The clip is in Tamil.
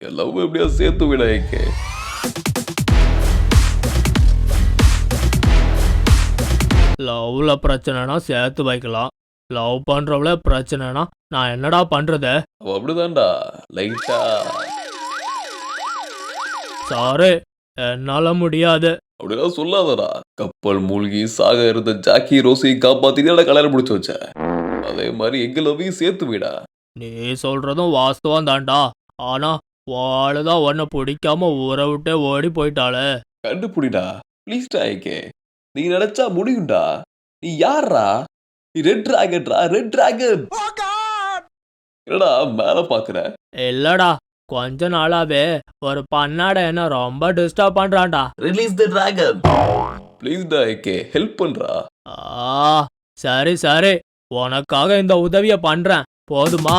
என் லவ் எப்படியா சேர்த்து விட ஏகே. லவ்ல பிரச்சனைனா சேர்த்து வைக்கலாம். லவ் பண்றவள பிரச்சனைனா நான் என்னடா பண்றது? அவ அப்படிதான்டா லைட்டா. சாரி, என்னால முடியாது. அப்படிலாம் சொல்லாதடா. கப்பல் மூழ்கி சாக இருந்த ஜாக்கி ரோஸையும் காப்பாத்தி தானடா கல்யாணம் முடிச்சு வச்ச. அதே மாதிரி எங்க லவ்வையும் சேர்த்து விடா. நீ சொல்றதும் வாஸ்தவம் தான்டா. ஆனா வாளுதான் உன்னை பிடிக்காம ஊரை விட்டே ஓடி போயிட்டாளே. கண்டுபிடிடா ப்ளீஸ்டா ஏகே. நீ நினைச்சா முடியும்டா. நீ யார்ரா? நீ ரெட் டிராகன்டா, ரெட் டிராகன். என்னடா மேல பாக்குற? இல்லடா, கொஞ்ச நாளாவே ஒரு பண்ணாட என்ன ரொம்ப டிஸ்டர்ப் பண்றான்டா. Release the dragon. ப்ளீஸ்டா ஏகே ஹெல்ப் பண்றா. சரி சரி, உனக்காக இந்த உதவிய பண்றேன் போதுமா?